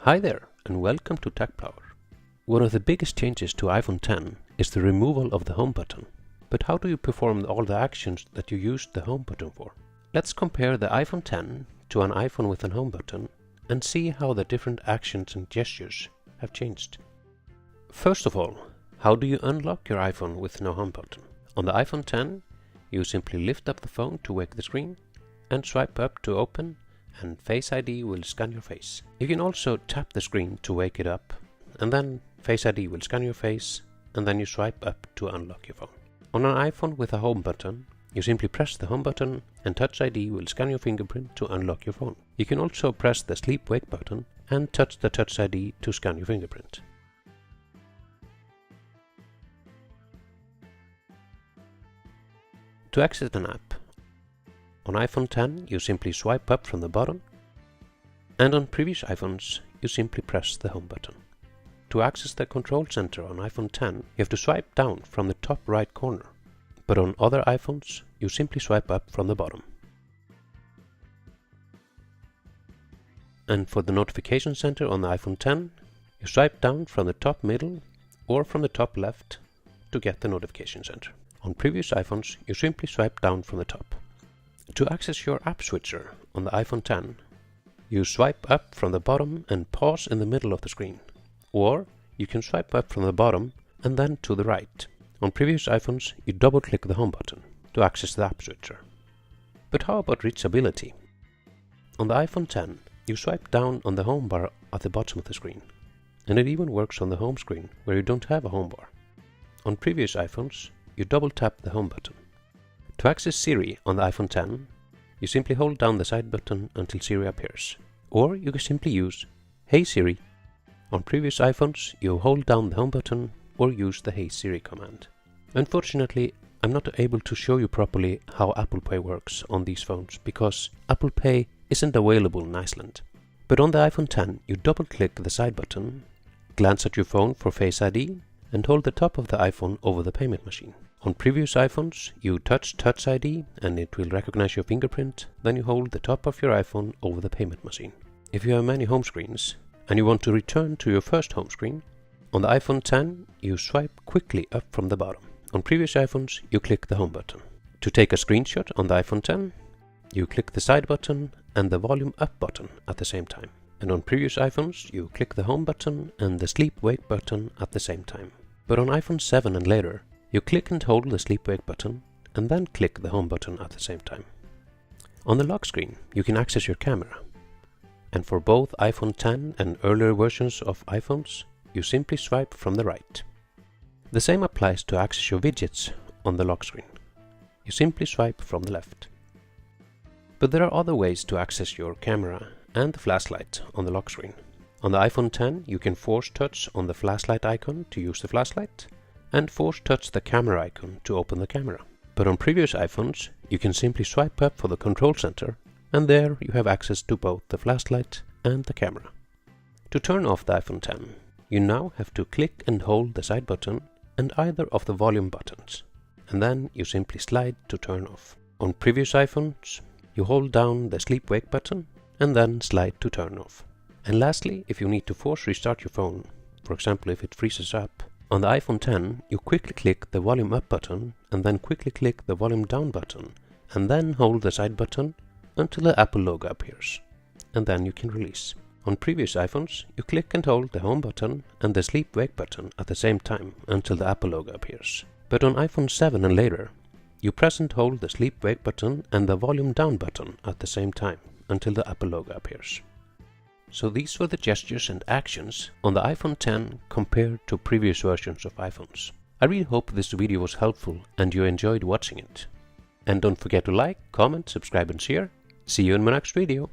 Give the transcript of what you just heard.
Hi there and welcome to Tech Power. One of the biggest changes to iPhone X is the removal of the home button. But how do you perform all the actions that you used the home button for? Let's compare the iPhone X to an iPhone with a home button and see how the different actions and gestures have changed. First of all, how do you unlock your iPhone with no home button? On the iPhone X, you simply lift up the phone to wake the screen and swipe up to open, and Face ID will scan your face. You can also tap the screen to wake it up, and then Face ID will scan your face, and then you swipe up to unlock your phone. On an iPhone with a home button, you simply press the home button and Touch ID will scan your fingerprint to unlock your phone. You can also press the sleep wake button and touch the Touch ID to scan your fingerprint. To exit an app, on iPhone X you simply swipe up from the bottom, and on previous iPhones you simply press the home button. To access the control center on iPhone X, you have to swipe down from the top right corner, but on other iPhones you simply swipe up from the bottom. And for the notification center on the iPhone X, you swipe down from the top middle or from the top left to get the notification center. On previous iPhones, you simply swipe down from the top. To access your app switcher on the iPhone X, you swipe up from the bottom and pause in the middle of the screen. Or you can swipe up from the bottom and then to the right. On previous iPhones, you double-click the home button to access the app switcher. But how about reachability? On the iPhone X, you swipe down on the home bar at the bottom of the screen. And it even works on the home screen where you don't have a home bar. On previous iPhones, you double-tap the home button. To access Siri on the iPhone X, you simply hold down the side button until Siri appears. Or you can simply use Hey Siri. On previous iPhones, you hold down the home button or use the Hey Siri command. Unfortunately, I'm not able to show you properly how Apple Pay works on these phones because Apple Pay isn't available in Iceland. But on the iPhone X, you double-click the side button, glance at your phone for Face ID, and hold the top of the iPhone over the payment machine. On previous iPhones, you touch Touch ID and it will recognize your fingerprint, then you hold the top of your iPhone over the payment machine. If you have many home screens and you want to return to your first home screen, on the iPhone X, you swipe quickly up from the bottom. On previous iPhones, you click the home button. To take a screenshot on the iPhone X, you click the side button and the volume up button at the same time. And on previous iPhones, you click the home button and the sleep wake button at the same time. But on iPhone 7 and later, you click and hold the sleep wake button and then click the home button at the same time. On the lock screen, you can access your camera. And for both iPhone X and earlier versions of iPhones, you simply swipe from the right. The same applies to access your widgets on the lock screen. You simply swipe from the left. But there are other ways to access your camera and the flashlight on the lock screen. On the iPhone X, you can force touch on the flashlight icon to use the flashlight, and force touch the camera icon to open the camera. But on previous iPhones, you can simply swipe up for the control center, and there you have access to both the flashlight and the camera. To turn off the iPhone X, you now have to click and hold the side button and either of the volume buttons, and then you simply slide to turn off. On previous iPhones, you hold down the sleep wake button and then slide to turn off. And lastly, if you need to force restart your phone, for example if it freezes up, on the iPhone X, you quickly click the volume up button and then quickly click the volume down button and then hold the side button until the Apple logo appears, and then you can release. On previous iPhones, you click and hold the home button and the sleep wake button at the same time until the Apple logo appears. But on iPhone 7 and later, you press and hold the sleep wake button and the volume down button at the same time until the Apple logo appears. So these were the gestures and actions on the iPhone X compared to previous versions of iPhones. I really hope this video was helpful and you enjoyed watching it. And don't forget to like, comment, subscribe and share. See you in my next video.